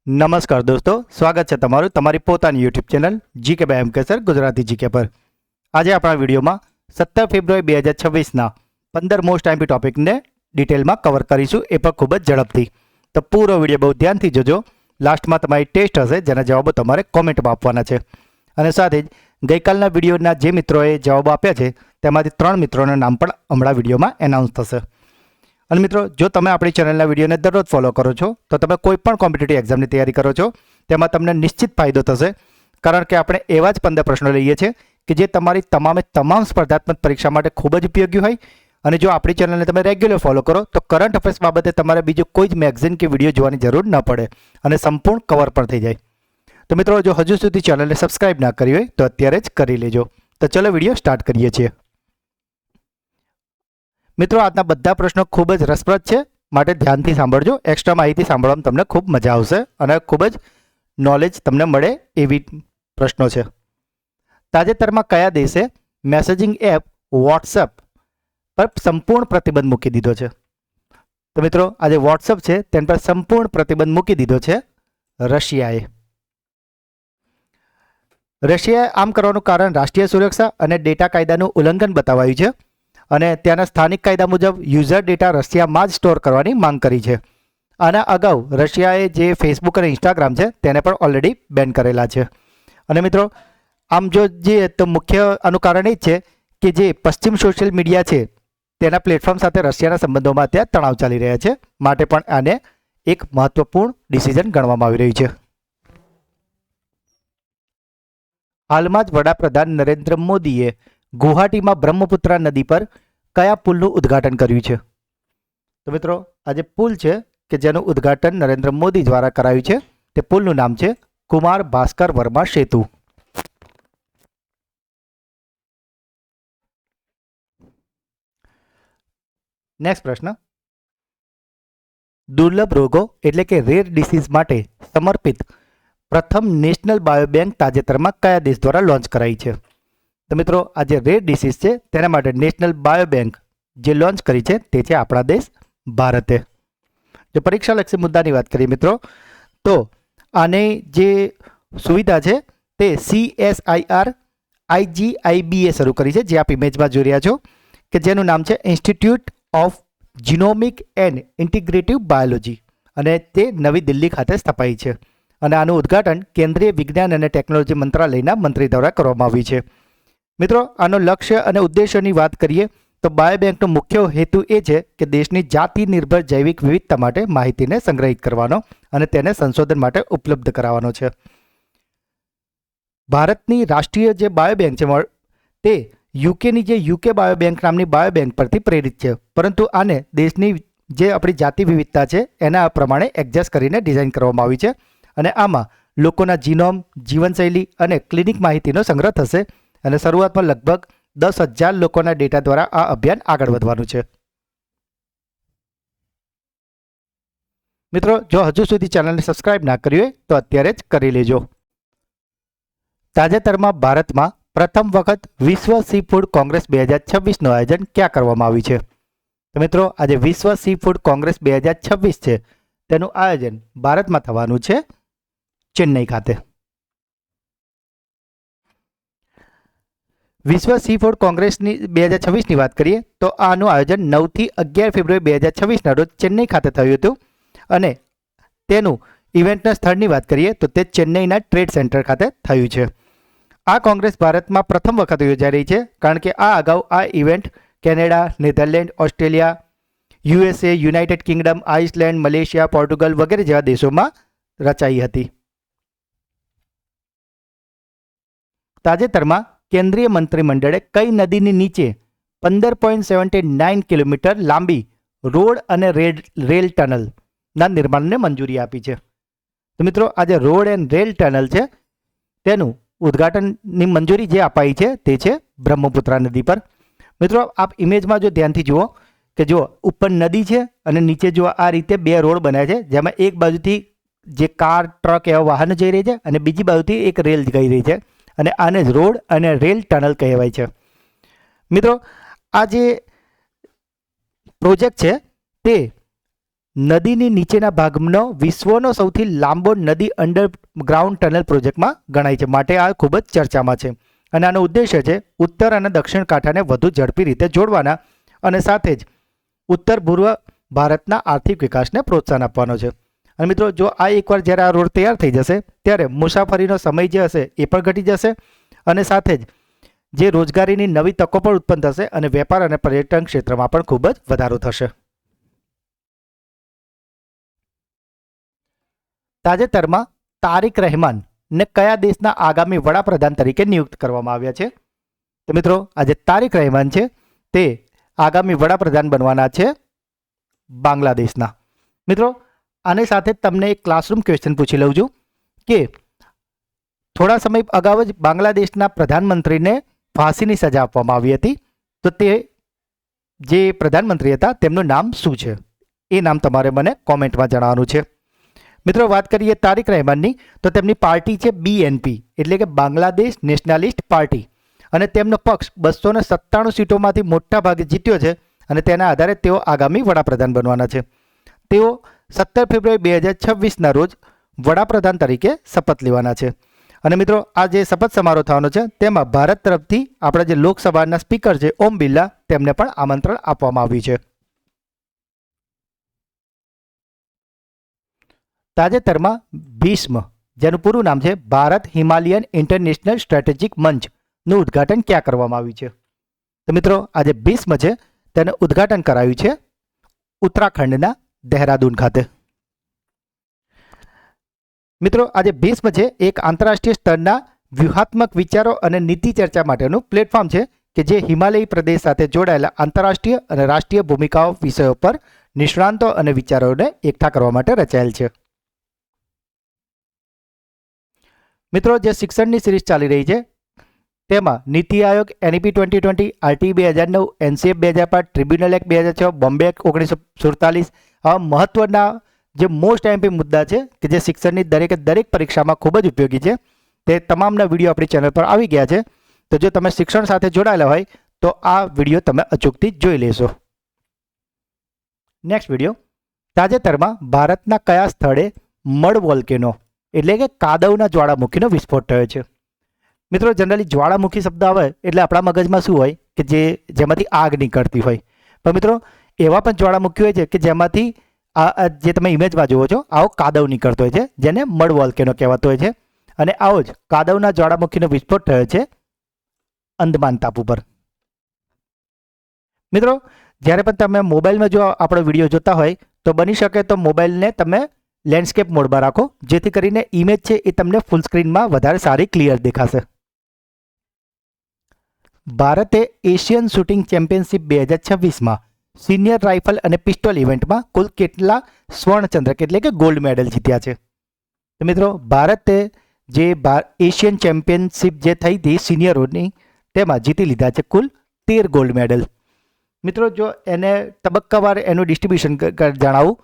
નમસ્કાર દોસ્તો, સ્વાગત છે તમારું તમારી પોતાની યુટ્યુબ ચેનલ જીકે બાય એમકેસર ગુજરાતી જીકે પર. આજે આપણા વિડીયોમાં 17 ફેબ્રુઆરી 2026ના 15 મોસ્ટ આઈએમપી ટોપિકને ડિટેલમાં કવર કરીશું, એ પણ ખૂબ જ ઝડપથી. તો પૂરો વિડીયો બહુ ધ્યાનથી જોજો. લાસ્ટમાં તમારી ટેસ્ટ હશે જેના જવાબો તમારે કોમેન્ટમાં આપવાના છે. અને સાથે જ ગઈકાલના વિડીયોના જે મિત્રોએ જવાબો આપ્યા છે તેમાંથી 3 મિત્રોના નામ પણ હમણાં વિડીયોમાં એનાઉન્સ થશે. અને મિત્રો, જો તમે આપણી ચેનલના વિડીયોને દરરોજ ફોલો કરો છો તો તમે કોઈ પણ કોમ્પિટિટિવ એક્ઝામની તૈયારી કરો છો તેમાં તમને નિશ્ચિત ફાયદો થશે, કારણ કે આપણે એવા જ 15 પ્રશ્નો લઈએ છીએ કે જે તમારી તમામ સ્પર્ધાત્મક પરીક્ષા માટે ખૂબ જ ઉપયોગી હોય. અને જો આપણી ચેનલને તમે રેગ્યુલર ફોલો કરો તો કરંટ અફેર્સ બાબતે તમારે બીજું કોઈ જ મેગઝીન કે વિડીયો જોવાની જરૂર ન પડે અને સંપૂર્ણ કવર પણ થઈ જાય. તો મિત્રો, જો હજુ સુધી ચેનલને સબસ્ક્રાઇબ ના કરી હોય તો અત્યારે જ કરી લેજો. તો ચલો વિડીયો સ્ટાર્ટ કરીએ છીએ. મિત્રો, આજના બધા પ્રશ્નો ખૂબ જ રસપ્રદ છે, માટે ધ્યાનથી સાંભળજો. એક્સ્ટ્રા માહિતી સાંભળવામાં તમને ખૂબ મજા આવશે અને ખૂબ જ નોલેજ તમને મળે એવી પ્રશ્નો છે. તાજેતરમાં કયા દેશે મેસેજિંગ એપ વોટ્સએપ પર સંપૂર્ણ પ્રતિબંધ મૂકી દીધો છે? તો મિત્રો, આજે વોટ્સએપ છે તેના પર સંપૂર્ણ પ્રતિબંધ મૂકી દીધો છે રશિયાએ. રશિયાએ આમ કરવાનું કારણ રાષ્ટ્રીય સુરક્ષા અને ડેટા કાયદાનું ઉલ્લંઘન બતાવાયું છે અને ત્યાંના સ્થાનિક કાયદા મુજબ યુઝર ડેટા રશિયામાં જ સ્ટોર કરવાની માંગ કરી છે. આના અગાઉ રશિયાએ જે ફેસબુક અને ઇન્સ્ટાગ્રામ છે તેને પણ ઓલરેડી બેન કરેલા છે. અને મિત્રો, આમ જો જોઈએ તો મુખ્ય આનું કારણ એ જ છે કે જે પશ્ચિમ સોશિયલ મીડિયા છે તેના પ્લેટફોર્મ સાથે રશિયાના સંબંધોમાં અત્યારે તણાવ ચાલી રહ્યા છે, માટે પણ આને એક મહત્વપૂર્ણ ડિસિઝન ગણવામાં આવી રહ્યું છે. હાલમાં જ વડાપ્રધાન નરેન્દ્ર મોદીએ ગુવાહાટીમાં બ્રહ્મપુત્રા નદી પર કયા પુલનું ઉદ્ઘાટન કર્યું છે? તો મિત્રો, આ જે પુલ છે કે જેનું ઉદ્ઘાટન નરેન્દ્ર મોદી દ્વારા કરાયું છે તે પુલનું નામ છે કુમાર ભાસ્કર વર્મા સેતુ. નેક્સ્ટ પ્રશ્ન. દુર્લભ રોગો એટલે કે રેર ડિસીઝ માટે સમર્પિત પ્રથમ નેશનલ બાયોબેંક તાજેતરમાં કયા દેશ દ્વારા લોન્ચ કરાઈ છે? તો મિત્રો, આ જે રેર ડિસીઝ છે તેના માટે નેશનલ બાયોબેંક જે લોન્ચ કરી છે તે છે આપણા દેશ ભારતે. જો પરીક્ષાલક્ષી મુદ્દાની વાત કરીએ મિત્રો, તો આની જે સુવિધા છે તે CSIR IGIBએ શરૂ કરી છે, જે આપ ઇમેજમાં જોઈ રહ્યા છો, કે જેનું નામ છે institute of genomic and integrative biology, અને તે નવી દિલ્હી ખાતે સ્થપાઈ છે. અને આનું ઉદ્ઘાટન કેન્દ્રીય વિજ્ઞાન અને ટેકનોલોજી મંત્રાલયના મંત્રી દ્વારા કરવામાં આવ્યું છે. મિત્રો, આનો લક્ષ્ય અને ઉદ્દેશોની વાત કરીએ તો બાયોબેંકનો મુખ્ય હેતુ એ છે કે દેશની જાતિ નિર્ભર જૈવિક વિવિધતા માટે માહિતીને સંગ્રહિત કરવાનો અને તેને સંશોધન માટે ઉપલબ્ધ કરાવવાનો છે. ભારતની રાષ્ટ્રીય જે બાયોબેંક છે તે યુકેની જે યુકે બાયોબેંક નામની બાયોબેંક પરથી પ્રેરિત છે, પરંતુ આને દેશની જે આપણી જાતિ વિવિધતા છે એના પ્રમાણે એડજસ્ટ કરીને ડિઝાઇન કરવામાં આવી છે. અને આમાં લોકોના જીનોમ, જીવનશૈલી અને ક્લિનિક માહિતીનો સંગ્રહ થશે અને શરૂઆતમાં લગભગ 10,000 લોકોના ડેટા દ્વારા આ અભિયાન આગળ વધવાનું છે. મિત્રો, જો હજુ સુધી ચેનલને સબસ્ક્રાઇબ ના કરી હોય તો અત્યારે જ કરી લેજો. તાજેતરમાં ભારતમાં પ્રથમ વખત વિશ્વ સી ફૂડ કોંગ્રેસ 2026નું આયોજન ક્યાં કરવામાં આવ્યું છે? તો મિત્રો, આજે વિશ્વ સી ફૂડ કોંગ્રેસ 2026 છે તેનું આયોજન ભારતમાં થવાનું છે ચેન્નઈ ખાતે. વિશ્વ સી ફૂડ કોંગ્રેસની 2026ની વાત કરીએ તો આનું આયોજન 9 થી 11 ફેબ્રુઆરી 2026ના રોજ ચેન્નઈ ખાતે થયું હતું. અને તેનું ઇવેન્ટના સ્થળની વાત કરીએ તો તે ચેન્નઈના ટ્રેડ સેન્ટર ખાતે થયું છે. આ કોંગ્રેસ ભારતમાં પ્રથમ વખત યોજાઈ રહી છે, કારણ કે આ અગાઉ આ event Canada, Netherland, Australia, USA, United Kingdom, Iceland, Malaysia, Portugal વગેરે જેવા દેશોમાં રચાઈ હતી. તાજેતરમાં કેન્દ્રીય મંત્રીમંડળે કઈ નદીની નીચે 15.79 કિલોમીટર લાંબી રોડ અને રેલ ટનલના નિર્માણને મંજૂરી આપી છે? તો મિત્રો, આ જે રોડ એન્ડ રેલ ટનલ છે તેનું ઉદ્ઘાટનની મંજૂરી જે અપાઈ છે તે છે બ્રહ્મપુત્રા નદી પર. મિત્રો, આપ ઇમેજમાં જો ધ્યાનથી જુઓ કે જો ઉપર નદી છે અને નીચે જો આ રીતે બે રોડ બનાવ્યા છે, જેમાં એક બાજુથી જે કાર, ટ્રક એવા વાહનો જઈ રહી છે અને બીજી બાજુથી એક રેલ ગઈ રહી છે, અને આને જ રોડ અને રેલ ટનલ કહેવાય છે. મિત્રો, આ જે પ્રોજેક્ટ છે તે નદીની નીચેના ભાગનો વિશ્વનો સૌથી લાંબો નદી અંડરગ્રાઉન્ડ ટનલ પ્રોજેક્ટમાં ગણાય છે, માટે આ ખૂબ જ ચર્ચામાં છે. અને આનો ઉદ્દેશ્ય છે ઉત્તર અને દક્ષિણ કાંઠાને વધુ ઝડપી રીતે જોડવાના અને સાથે જ ઉત્તર પૂર્વ ભારતના આર્થિક વિકાસને પ્રોત્સાહન આપવાનો છે. અને મિત્રો, જો આ એકવાર જ્યારે આ રોડ તૈયાર થઈ જશે ત્યારે મુસાફરીનો સમય જે હશે એ પણ ઘટી જશે અને સાથે જ જે રોજગારીની નવી તકો પણ ઉત્પન્ન થશે અને વેપાર અને પર્યટન ક્ષેત્રમાં પણ ખૂબ જ વધારો થશે. તાજેતરમાં તારિક રહેમાનને કયા દેશના આગામી વડાપ્રધાન તરીકે નિયુક્ત કરવામાં આવ્યા છે? તો મિત્રો, આજે તારિક રહેમાન છે તે આગામી વડાપ્રધાન બનવાના છે બાંગ્લાદેશના. મિત્રો, આની સાથે તમને એક ક્લાસરૂમ ક્વેશ્ચન પૂછી લઉં છું કે થોડા સમય અગાઉ જ બાંગ્લાદેશના પ્રધાનમંત્રીને ફાંસીની સજા આપવામાં આવી હતી, તો તે જે પ્રધાનમંત્રી હતા તેમનું નામ શું છે? એ નામ તમારે મને કોમેન્ટમાં જણાવવાનું છે. મિત્રો, વાત કરીએ તારિક રહેમાનની, તો તેમની પાર્ટી છે BNP એટલે કે બાંગ્લાદેશ નેશનાલિસ્ટ પાર્ટી, અને તેમનો પક્ષ 297 સીટોમાંથી મોટા ભાગે જીત્યો છે અને તેના આધારે તેઓ આગામી વડાપ્રધાન બનવાના છે. તેઓ 17 ફેબ્રુઆરી 2026ના રોજ વડાપ્રધાન તરીકે શપથ લેવાના છે. અને મિત્રો, આ જે શપથ સમારોહ થવાનો છે તેમાં ભારત તરફથી આપણા જે લોકસભાના સ્પીકર છે ઓમ બિરલા, તેમને પણ આમંત્રણ આપવામાં આવ્યું છે. તાજેતરમાં ભીષ્મ, જેનું પૂરું નામ છે ભારત હિમાલયન ઇન્ટરનેશનલ સ્ટ્રેટેજિક મંચનું ઉદ્ઘાટન ક્યાં કરવામાં આવ્યું છે? તો મિત્રો, આ જે ભીષ્મ છે તેનું ઉદ્ઘાટન કરાયું છે ઉત્તરાખંડના દહેરાદૂન ખાતે. મિત્રો, આજે ભીષ્મ છે એક આંતરરાષ્ટ્રીય સ્તરના વ્યૂહાત્મક વિચારો અને નીતિ ચર્ચા માટેનું પ્લેટફોર્મ છે કે જે હિમાલયી પ્રદેશ સાથે જોડાયેલા આંતરરાષ્ટ્રીય અને રાષ્ટ્રીય ભૂમિકાઓ વિષયો પર નિષ્ણાંતો અને વિચારોને એકઠા કરવા માટે રચાયેલ છે. મિત્રો, જે શિક્ષણની સિરીઝ ચાલી રહી છે તેમાં NITI Aayog, NEP 2020, RTE 2009, NCF 2005, tribunal act 2006, Bombay act 1947 આવા મહત્વના જે મોસ્ટ MP મુદ્દા છે કે જે શિક્ષણની દરેક પરીક્ષામાં ખૂબ જ ઉપયોગી છે, તે તમામના વિડીયો આપણી ચેનલ પર આવી ગયા છે. તો જો તમે શિક્ષણ સાથે જોડાયેલા હોય તો આ વિડીયો તમે અચૂકથી જોઈ લેશો. નેક્સ્ટ વિડીયો, તાજેતરમાં ભારતના કયા સ્થળે મડ વોલ્કેનો એટલે કે કાદવના જ્વાળામુખીનો વિસ્ફોટ થયો છે? મિત્રો, જનરલી જ્વાળામુખી શબ્દ આવે એટલે આપણા મગજમાં શું હોય કે જેમાંથી આગ નીકળતી હોય, પણ મિત્રો એવા પણ જ્વાળામુખી હોય છે કે જેમાંથી આ જે તમે ઇમેજમાં જુઓ છો આવો કાદવ નીકળતો હોય છે, જેને મડ વોલ્કેનો કહેવાતો હોય છે. અને આવો જ કાદવના જ્વાળામુખીનો વિસ્ફોટ થયો છે અંદમાન ટાપુ પર. મિત્રો, જ્યારે પણ તમે મોબાઈલમાં જો આપણો વિડીયો જોતા હોય તો બની શકે તો મોબાઈલને તમે લેન્ડસ્કેપ મોડમાં રાખો, જેથી કરીને ઇમેજ છે એ તમને ફૂલ સ્ક્રીનમાં વધારે સારી ક્લિયર દેખાશે. ભારતે એશિયન શૂટિંગ ચેમ્પિયનશિપ 2026માં સિનિયર રાઇફલ અને પિસ્ટોલ ઇવેન્ટમાં કુલ કેટલા સ્વર્ણચંદ્રક એટલે કે ગોલ્ડ મેડલ જીત્યા છે? તો મિત્રો, ભારતે જે એશિયન ચેમ્પિયનશિપ જે થઈ હતી સિનિયરોની, તેમાં જીતી લીધા છે કુલ 13 ગોલ્ડ મેડલ. મિત્રો, જો એને તબક્કાવાર એનું ડિસ્ટ્રીબ્યુશન જણાવું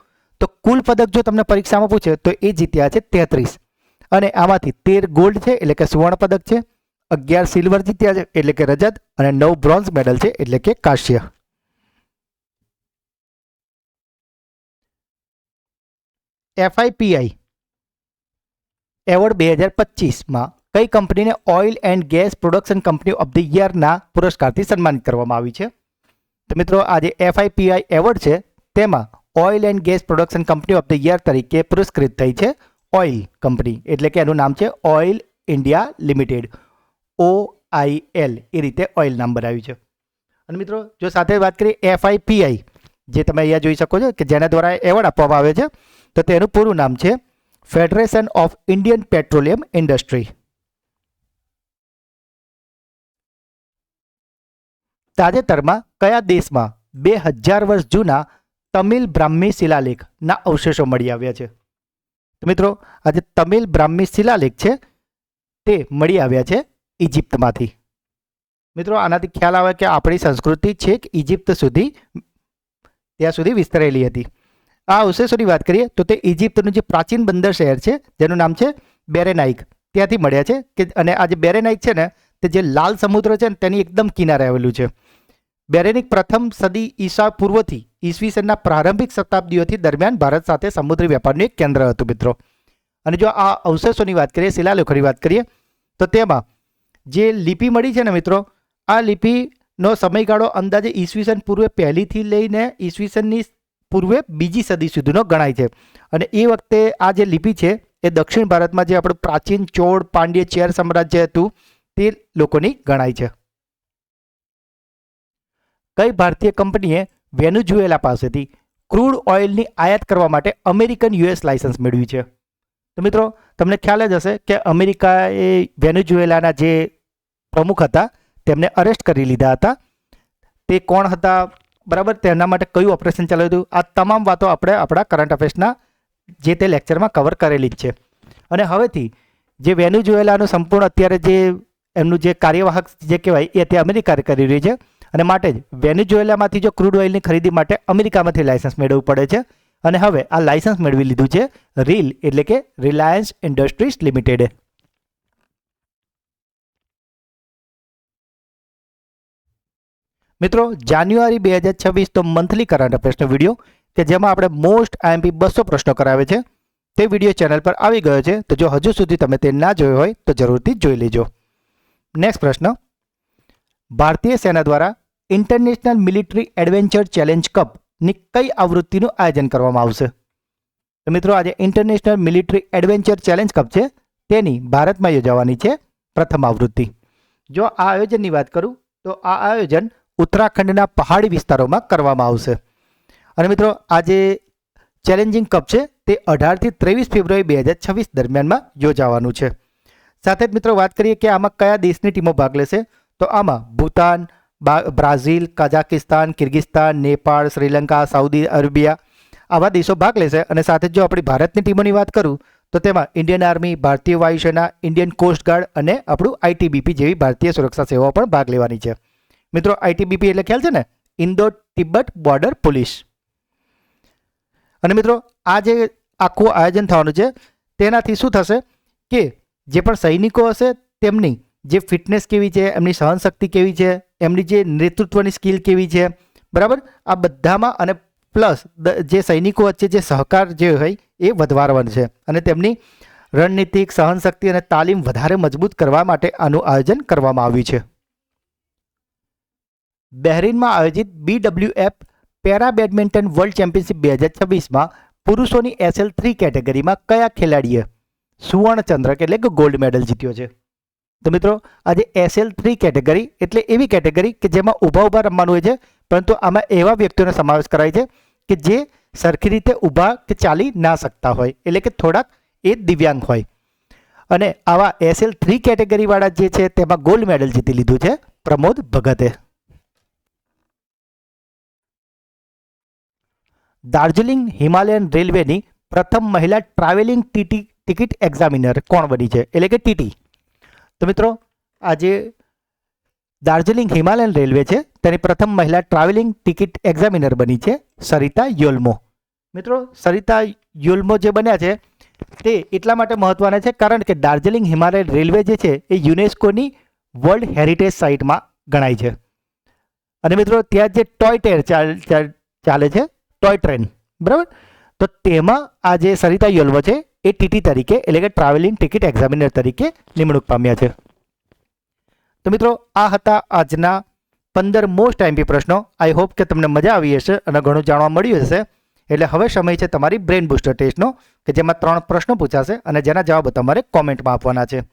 તો કુલ પદક જો તમને પરીક્ષામાં પૂછે તો એ જીત્યા છે 33, અને આમાંથી 13 ગોલ્ડ છે એટલે કે સુવર્ણ પદક છે, 11 સિલ્વર જીત્યા છે એટલે કે રજત, અને 9 બ્રોન્ઝ મેડલ છે એટલે કે કાંસ્ય. FIPI એવોર્ડ 2025માં કઈ કંપનીને oil and gas production company of the યરના પુરસ્કારથી સન્માનિત કરવામાં આવી છે? તો મિત્રો, આ જે FIPI એવોર્ડ છે તેમાં oil and gas production company of the year તરીકે પુરસ્કૃત થઈ છે ઓઇલ કંપની, એટલે કે એનું નામ છે ઓઇલ ઇન્ડિયા લિમિટેડ, OIL, એ રીતે ઓઇલ નામ બનાવ્યું છે. અને મિત્રો, જો સાથે વાત કરીએ FIPI, જે તમે અહીંયા જોઈ શકો છો કે જેના દ્વારા એવોર્ડ આપવામાં આવે છે, તો તેનું પૂરું નામ છે federation of Indian petroleum industry. તાજેતરમાં કયા દેશમાં 2000 વર્ષ જૂના તમિલ બ્રાહ્મી શિલાલેખના અવશેષો મળી આવ્યા છે? તો મિત્રો, આ જે તમિલ બ્રાહ્મી શિલાલેખ છે તે મળી આવ્યા છે ઇજિપ્તમાંથી. મિત્રો, આનાથી ખ્યાલ આવે કે આપણી સંસ્કૃતિ છેક ઇજિપ્ત સુધી ત્યાં સુધી વિસ્તરેલી હતી. આ અવશેષોની વાત કરીએ તો તે ઇજિપ્તનું જે પ્રાચીન બંદર શહેર છે જેનું નામ છે બેરેનાઇક, ત્યાંથી મળ્યા છે કે અને આ જે બેરેનાઇક છે ને તે જે લાલ સમુદ્ર છે ને તેની એકદમ કિનારે આવેલું છે. બેરેનિક પ્રથમ સદી ઈસા પૂર્વથી ઈસવીસનના પ્રારંભિક શતાબ્દીઓથી દરમિયાન ભારત સાથે સમુદ્રી વેપારનું એક કેન્દ્ર હતું મિત્રો. અને જો આ અવશેષોની વાત કરીએ, શિલાલેખોની વાત કરીએ, તો તેમાં જે લિપિ મળી છે ને મિત્રો, આ લિપિનો સમયગાળો અંદાજે ઈસવીસન પૂર્વે પહેલીથી લઈને ઈસવીસનની પૂર્વે બીજી સદી સુધીનો ગણાય છે. અને એ વખતે આ જે લિપિ છે એ દક્ષિણ ભારતમાં જે આપણું પ્રાચીન ચોળ, પાંડ્ય, ચેર સામ્રાજ્ય હતું તે લોકોની ગણાય છે. કઈ ભારતીય કંપનીએ વેનેઝુએલા પાસેથી ક્રૂડ ઓઇલની આયાત કરવા માટે અમેરિકન યુએસ લાયસન્સ મેળવ્યું છે? તો મિત્રો તમને ખ્યાલ જ હશે કે અમેરિકાએ વેનેઝુએલાના જે પ્રમુખ હતા તેમને અરેસ્ટ કરી લીધા હતા. તે કોણ હતા, બરાબર, તેના માટે કયું ઓપરેશન ચાલ્યું હતું, આ તમામ વાતો આપણે આપણા કરંટ અફેર્સના જે તે લેક્ચરમાં કવર કરેલી જ છે. અને હવેથી જે વેનેઝુએલાનું સંપૂર્ણ અત્યારે જે એમનું જે કાર્યવાહક જે કહેવાય એ અત્યારે અમેરિકા કરી રહી છે. અને માટે જ વેનેઝુએલામાંથી જો ક્રૂડ ઓઇલની ખરીદી માટે અમેરિકામાંથી લાયસન્સ મેળવવું પડે છે. અને હવે આ લાયસન્સ મેળવી લીધું છે રીલ એટલે કે રિલાયન્સ ઇન્ડસ્ટ્રીઝ લિમિટેડે. મિત્રો જાન્યુઆરી 2026 તો મંથલી કરંટ અફેર્સનો વિડીયો કે જેમાં આપણે મોસ્ટ આઈએમપી 200 પ્રશ્નો કરાવે છે તે વિડીયો ચેનલ પર આવી ગયો છે. તો જો હજુ સુધી તમે તે ના જોયો હોય તો જરૂરથી જોઈ લેજો. નેક્સ્ટ પ્રશ્ન, ભારતીય સેના દ્વારા ઇન્ટરનેશનલ મિલિટરી એડવેન્ચર ચેલેન્જ કપની કઈ આવૃત્તિનું આયોજન કરવામાં આવશે? તો મિત્રો આજે international military adventure challenge cup છે તેની ભારતમાં યોજાવાની છે પ્રથમ આવૃત્તિ. જો આ આયોજનની વાત કરું તો આ આયોજન ઉત્તરાખંડના પહાડી વિસ્તારોમાં કરવામાં આવશે. અને મિત્રો આ જે ચેલેન્જિંગ કપ છે તે 18થી 23 ફેબ્રુઆરી 2026 દરમિયાનમાં યોજાવાનું છે. સાથે જ મિત્રો વાત કરીએ કે આમાં કયા દેશની ટીમો ભાગ લેશે, તો આમાં Bhutan, Brazil, Kazakhstan, કિર્ગિસ્તાન, Nepal, Sri Lanka, Saudi Arabia આવા દેશો ભાગ લેશે. અને સાથે જો આપણી ભારતની ટીમોની વાત કરું તો તેમાં ઇન્ડિયન આર્મી, ભારતીય વાયુસેના, ઇન્ડિયન કોસ્ટગાર્ડ અને આપણું આઈટીબીપી જેવી ભારતીય સુરક્ષા સેવાઓ પણ ભાગ લેવાની છે. મિત્રો આઈટીબીપી એટલે ખ્યાલ છે ને, ઇન્ડો તિબ્બત બોર્ડર પોલીસ. અને મિત્રો આ જે આખું આયોજન થવાનું છે તેનાથી શું થશે કે જે પણ સૈનિકો હશે તેમની જે ફિટનેસ કેવી છે, એમની સહનશક્તિ કેવી છે, એમની જે નેતૃત્વની સ્કિલ કેવી છે, બરાબર, આ બધામાં અને પ્લસ જે સૈનિકો વચ્ચે જે સહકાર જે હોય એ વધવાનો છે. અને તેમની રણનીતિક સહનશક્તિ અને તાલીમ વધારે મજબૂત કરવા માટે આનું આયોજન કરવામાં આવ્યું છે. બહેરીનમાં આયોજિત BWF para badminton world championship 2026માં પુરુષોની SL3 કેટેગરીમાં કયા ખેલાડીએ સુવર્ણ ચંદ્રક એટલે કે ગોલ્ડ મેડલ જીત્યો છે? તો મિત્રો આજે SL3 કેટેગરી એટલે એવી કેટેગરી કે જેમાં ઊભા રમવાનું હોય છે, પરંતુ આમાં એવા વ્યક્તિઓનો સમાવેશ કરાય છે કે જે સરખી રીતે ઊભા કે ચાલી ના શકતા હોય, એટલે કે થોડાક એ દિવ્યાંગ હોય. અને આવા SL3 કેટેગરીવાળા જે છે તેમાં ગોલ્ડ મેડલ જીતી લીધું છે પ્રમોદ ભગતે. દાર્જિલિંગ હિમાલયન રેલવેની પ્રથમ મહિલા ટ્રાવેલિંગ ટિકિટ એક્ઝામિનર કોણ બની છે, એટલે કે ટીટી? તો મિત્રો આજે દાર્જિલિંગ હિમાલયન રેલવે છે તેની પ્રથમ મહિલા ટ્રાવેલિંગ ટિકિટ એક્ઝામિનર બની છે સરિતા યોલ્મો. મિત્રો સરિતા યોલ્મો જે બન્યા છે તે એટલા માટે મહત્વના છે કારણ કે દાર્જિલિંગ હિમાલયન રેલવે જે છે એ યુનેસ્કોની વર્લ્ડ હેરિટેજ સાઇટમાં ગણાય છે. અને મિત્રો ત્યાં જે ટોય ટ્રેન ચાલે છે, ટોય ટ્રેન, બરાબર, તો તેમાં આ જે સરિતા યોલ્મો છે એ ટીટી તરીકે એટલે કે ટ્રાવેલિંગ ટિકિટ એક્ઝામિનર તરીકે નિમણૂક પામ્યા છે. તો મિત્રો આ હતા આજના 15 મોસ્ટ આઈએમપી પ્રશ્નો. આઈ હોપ કે તમને મજા આવી હશે અને ઘણું જાણવા મળ્યું હશે. એટલે હવે સમય છે તમારી બ્રેન બૂસ્ટર ટેસ્ટનો કે જેમાં 3 પ્રશ્નો પૂછાશે અને જેના જવાબો તમારે કોમેન્ટમાં આપવાના છે.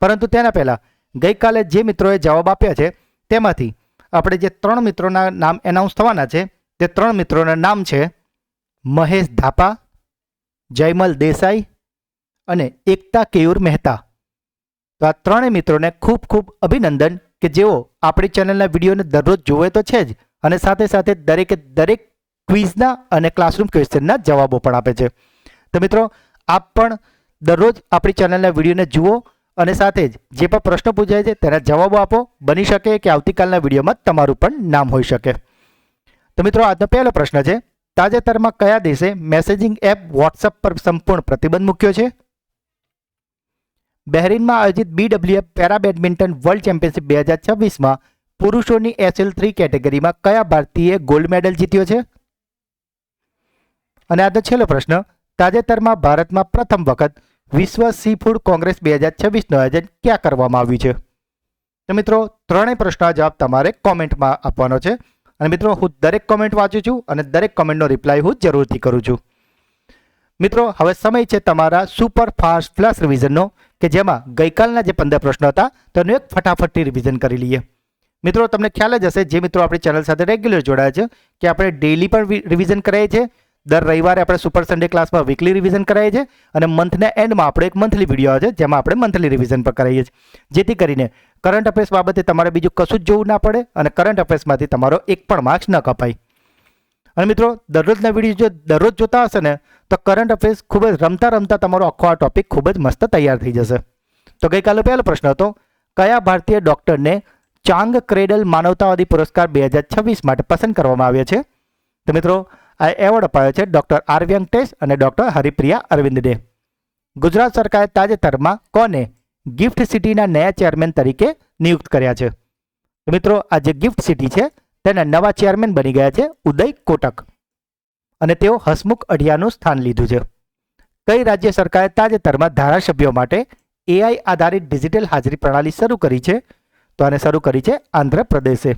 પરંતુ તેના પહેલાં ગઈકાલે જે મિત્રોએ જવાબ આપ્યા છે તેમાંથી આપણે જે 3 મિત્રોના નામ એનાઉન્સ થવાના છે તે 3 મિત્રોના નામ છે મહેશ ધાપા, જયમલ દેસાઈ અને એકતા કેયુર મહેતા. તો આ 3 મિત્રોને ખૂબ ખૂબ અભિનંદન કે જેઓ આપણી ચેનલના વિડીયોને દરરોજ જોવે તો છે જ અને સાથે સાથે દરેકે દરેક ક્વિઝના અને ક્લાસરૂમ ક્વેશ્ચનના જવાબો પણ આપે છે. તો મિત્રો આપ પણ દરરોજ આપણી ચેનલના વિડીયોને જુઓ અને સાથે જ જે પણ પ્રશ્નો પૂછાય છે તેના જવાબો આપો. બની શકે કે આવતીકાલના વિડીયોમાં તમારું પણ નામ હોઈ શકે. તો મિત્રો આજનો પહેલો પ્રશ્ન છે, તાજેતરમાં કયા દેશે મેસેજિંગ એપ વોટ્સઅપ પર સંપૂર્ણ પ્રતિબંધ મૂક્યો છે? બહેરીનમાં આયોજિત BWF para badminton world championship 2026માં પુરુષોની SL3 કેટેગરીમાં કયા ભારતીય ગોલ્ડ મેડલ જીત્યો છે? અને આજનો છેલ્લો પ્રશ્ન, તાજેતરમાં ભારતમાં પ્રથમ વખત વિશ્વ સી ફૂડ કોંગ્રેસ 2026નું આયોજન ક્યાં કરવામાં આવ્યું છે? તો મિત્રો ત્રણેય પ્રશ્નોના જવાબ તમારે કોમેન્ટમાં આપવાનો છે. અને મિત્રો હું દરેક કોમેન્ટ વાંચું છું અને દરેક કોમેન્ટનો રિપ્લાય હું જરૂરથી કરું છું. મિત્રો હવે સમય છે તમારા સુપર ફાસ્ટ ફ્લેશ રિવિઝનનો, કે જેમાં ગઈકાલના જે 15 પ્રશ્નો હતા તેનું એક ફટાફટથી રિવિઝન કરી લઈએ. મિત્રો તમને ખ્યાલ જ હશે, જે મિત્રો આપણી ચેનલ સાથે રેગ્યુલર જોડાયા છે, કે આપણે ડેઇલી પણ રિવિઝન કરાવીએ છીએ. દર રવિવારે આપણે સુપર સન્ડે ક્લાસમાં વીકલી રિવિઝન કરાવીએ છીએ અને મંથના એન્ડમાં આપણે એક મંથલી વિડીયો આવે છે જેમાં આપણે મંથલી રિવિઝન પણ કરાવીએ છીએ, જેથી કરીને કરંટ અફેર્સ બાબતે તમારે બીજું કશું જ જોવું ના પડે અને કરંટ અફેર્સમાંથી તમારો એક પણ માર્ક્સ ન કપાય. અને મિત્રો દરરોજના વિડીયો જો દરરોજ જોતા હશે ને તો કરંટ અફેર્સ ખૂબ જ રમતા રમતા તમારો આખો આ ટોપિક ખૂબ જ મસ્ત તૈયાર થઈ જશે. તો ગઈકાલે પહેલો પ્રશ્ન હતો, કયા ભારતીય ડૉક્ટરને ચાંગ ક્રેડલ માનવતાવાદી પુરસ્કાર 2026 માટે પસંદ કરવામાં આવ્યા છે? તો મિત્રો આ એવોર્ડ અપાયો છે ડૉક્ટર આર વેંકટેશ અને ડૉક્ટર હરિપ્રિયા અરવિંદને. ગુજરાત સરકારે તાજેતરમાં કોને ગિફ્ટ સિટીના નયા ચેરમેન તરીકે નિયુક્ત કર્યા છે? તો મિત્રો આ જે ગિફ્ટ સિટી છે તેના નવા ચેરમેન બની ગયા છે ઉદય કોટક અને તેઓ હસમુખ અઢિયાનું સ્થાન લીધું છે. કઈ રાજ્ય સરકારે તાજેતરમાં ધારાસભ્યો માટે એઆઈ આધારિત ડિજિટલ હાજરી પ્રણાલી શરૂ કરી છે? તો આને શરૂ કરી છે આંધ્રપ્રદેશે.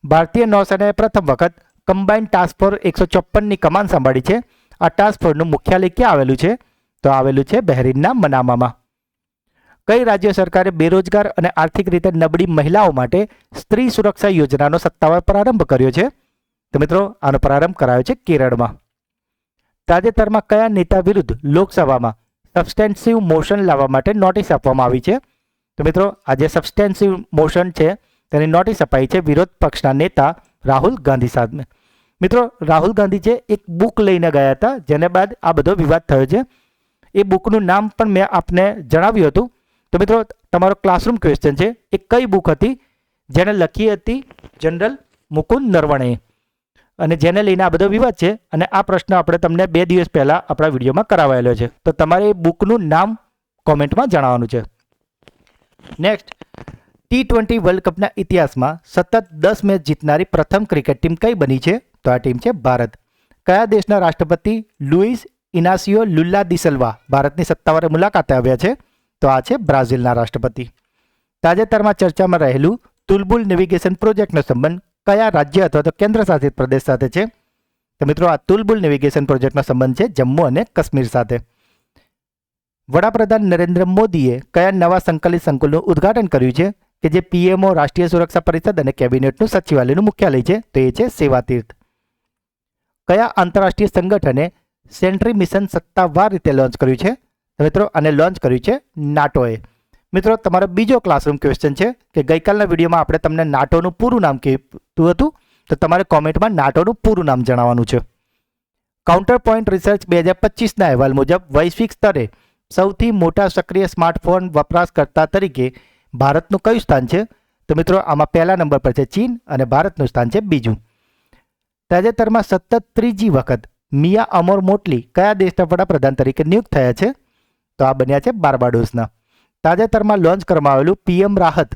ભારતીય નૌસેનાએ પ્રથમ વખત કમ્બાઇન્ડ ટાસ્ક ફોર્સ 154ની કમાન સંભાળી છે. આ ટાસ્ક ફોર્સનું મુખ્યાલય ક્યાં આવેલું છે? તો આવેલું છે બહેરીનના મનામામાં. કઈ રાજ્ય સરકારે બેરોજગાર અને આર્થિક રીતે નબળી મહિલાઓ માટે સ્ત્રી સુરક્ષા યોજનાનો સત્તાવાર પ્રારંભ કર્યો છે? તો મિત્રો આનો પ્રારંભ કરાયો છે કેરળમાં. તાજેતરમાં કયા નેતા વિરુદ્ધ લોકસભામાં સબસ્ટેન્સિવ મોશન લાવવા માટે નોટિસ આપવામાં આવી છે? તો મિત્રો આ જે સબસ્ટેન્સિવ મોશન છે તેની નોટિસ અપાઈ છે વિરોધ પક્ષના નેતા રાહુલ ગાંધી સામે. મિત્રો રાહુલ ગાંધી જે એક બુક લઈને ગયા હતા જેને બાદ આ બધો વિવાદ થયો છે. એ બુકનું નામ પણ મેં આપને જણાવ્યું હતું. તો મિત્રો તમારો ક્લાસરૂમ ક્વેશ્ચન છે, એ કઈ બુક હતી જેને લખી હતી જનરલ મુકુંદ નરવણેએ અને જેને લઈને આ બધો વિવાદ છે? અને આ પ્રશ્ન આપણે તમને 2 દિવસ પહેલાં આપણા વિડીયોમાં કરાવાયેલો છે. તો તમારે એ બુકનું નામ કોમેન્ટમાં જણાવવાનું છે. નેક્સ્ટ, T20 વર્લ્ડ કપના ઇતિહાસમાં સતત 10 મેચ જીતનારી પ્રથમ ક્રિકેટ ટીમ કઈ બની છે? તો આ ટીમ છે ભારત. કયા દેશના રાષ્ટ્રપતિ લુઇસ ઇનાસિયો લુલા દી સિલ્વા ભારતની સત્તાવાર મુલાકાતે આવ્યા છે? તો આ છે બ્રાઝિલના રાષ્ટ્રપતિ. તાજેતરમાં ચર્ચામાં રહેલું તુલબુલ નેવિગેશન પ્રોજેક્ટનો સંબંધ કયા રાજ્ય અથવા તો કેન્દ્ર શાસિત પ્રદેશ સાથે છે? તો મિત્રો આ તુલબુલ નેવિગેશન પ્રોજેક્ટનો સંબંધ છે જમ્મુ અને કાશ્મીર સાથે. વડાપ્રધાન નરેન્દ્ર મોદીએ કયા નવા સંકલિત સંકુલનું ઉદ્ઘાટન કર્યું છે કે જે પીએમઓ, રાષ્ટ્રીય સુરક્ષા પરિષદ અને કેબિનેટનું સચિવાલયનું મુખ્યાલય છે? તો એ છે સેવાતીર્થ. કયા આંતરરાષ્ટ્રીય સંગઠને સેન્ટ્રી મિશન સત્તાવાર રીતે લોન્ચ કર્યું છે? તો મિત્રો આને લોન્ચ કર્યું છે નાટોએ. મિત્રો તમારો બીજો ક્લાસરૂમ ક્વેશ્ચન છે કે ગઈકાલના વિડીયોમાં આપણે તમને નાટોનું પૂરું નામ કીધું હતું, તો તમારે કોમેન્ટમાં નાટોનું પૂરું નામ જણાવવાનું છે. કાઉન્ટર પોઈન્ટ રિસર્ચ 2025ના અહેવાલ મુજબ વૈશ્વિક સ્તરે સૌથી મોટા સક્રિય સ્માર્ટફોન વપરાશકર્તા તરીકે ભારતનું કયું સ્થાન છે? તો મિત્રો આમાં પહેલા નંબર પર છે ચીન અને ભારતનું સ્થાન છે બીજું. તાજેતરમાં સતત ત્રીજી વખત મિયા અમોર મોટલી કયા દેશના વડાપ્રધાન તરીકે નિયુક્ત થયા છે? તો આ બન્યા છે બાર્બાડોસના. તાજેતરમાં લોન્ચ કરવામાં આવેલું પીએમ રાહત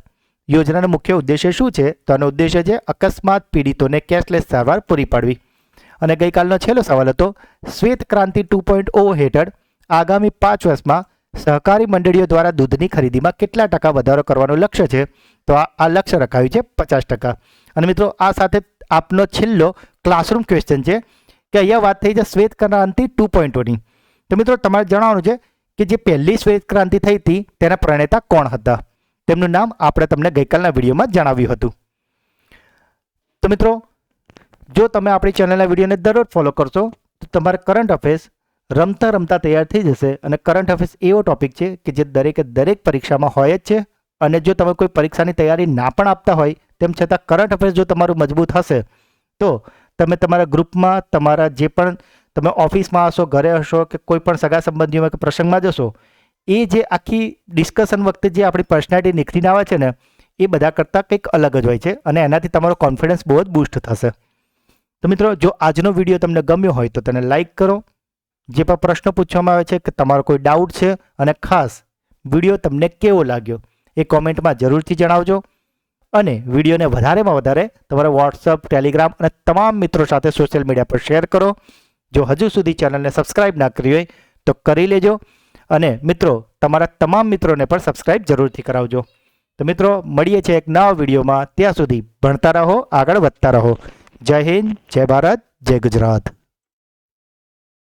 યોજનાનો મુખ્ય ઉદ્દેશ્ય શું છે? તો આનો ઉદ્દેશ્ય છે અકસ્માત પીડિતોને કેશલેસ સારવાર પૂરી પાડવી. અને ગઈકાલનો છેલ્લો સવાલ હતો, શ્વેત ક્રાંતિ 2.0 હેઠળ આગામી 5 વર્ષમાં સહકારી મંડળીઓ દ્વારા દૂધની ખરીદીમાં કેટલા ટકા વધારો કરવાનું લક્ષ્ય છે? તો આ લક્ષ્ય રખાયું છે 50%. અને મિત્રો આ સાથે આપનો છેલ્લો ક્લાસરૂમ ક્વેશ્ચન છે કે અહીંયા વાત થઈ છે શ્વેત ક્રાંતિ 2.0ની. તો મિત્રો તમારે જણાવવાનું છે કે જે પહેલી શ્વેત ક્રાંતિ થઈ હતી તેના પ્રણેતા કોણ હતા? તેમનું નામ આપણે તમને ગઈકાલના વિડીયોમાં જણાવ્યું હતું. તો મિત્રો જો તમે આપણી ચેનલના વિડીયોને દરરોજ ફોલો કરશો તો તમારે કરંટ અફેર્સ રમતા રમતા તૈયાર થઈ જશે. અને કરંટ અફેર્સ એવો ટોપિક છે કે જે દરેક પરીક્ષામાં હોય જ છે. અને જો તમે કોઈ પરીક્ષાની તૈયારી ના પણ આપતા હોય તેમ છતાં કરંટ અફેર્સ જો તમારું મજબૂત હશે તો તમે તમારા ગ્રુપમાં, તમારા જે પણ તમે ઓફિસમાં હશો, ઘરે હશો કે કોઈ પણ સગા સંબંધીઓમાં કે પ્રસંગમાં જશો, એ જે આખી ડિસ્કશન વખતે જે આપણી પર્સનાલિટી નીકળીને આવે છે ને એ બધા કરતાં કંઈક અલગ જ હોય છે અને એનાથી તમારો કોન્ફિડન્સ બહુ જ બૂસ્ટ થશે. તો મિત્રો જો આજનો વિડીયો તમને ગમ્યો હોય તો તેને લાઇક કરો. જે પણ પ્રશ્નો પૂછવામાં આવે છે કે તમારો કોઈ ડાઉટ છે અને ખાસ વિડીયો તમને કેવો લાગ્યો એ કોમેન્ટમાં જરૂરથી જણાવજો. અને વિડીયોને વધારેમાં વધારે તમારા વોટ્સઅપ, ટેલિગ્રામ અને તમામ મિત્રો સાથે સોશિયલ મીડિયા પર શેર કરો, જો હજુ સુધી ચેનલને સબસ્ક્રાઇબ ના કરી હોય તો કરી લેજો અને મિત્રો તમારા તમામ મિત્રોને પણ સબસ્ક્રાઇબ જરૂરથી કરાવજો. તો મિત્રો મળીએ છીએ એક નવા વિડીયોમાં. ત્યાં સુધી ભણતા રહો, આગળ વધતા રહો. જય હિન્દ, જય ભારત, જય ગુજરાત.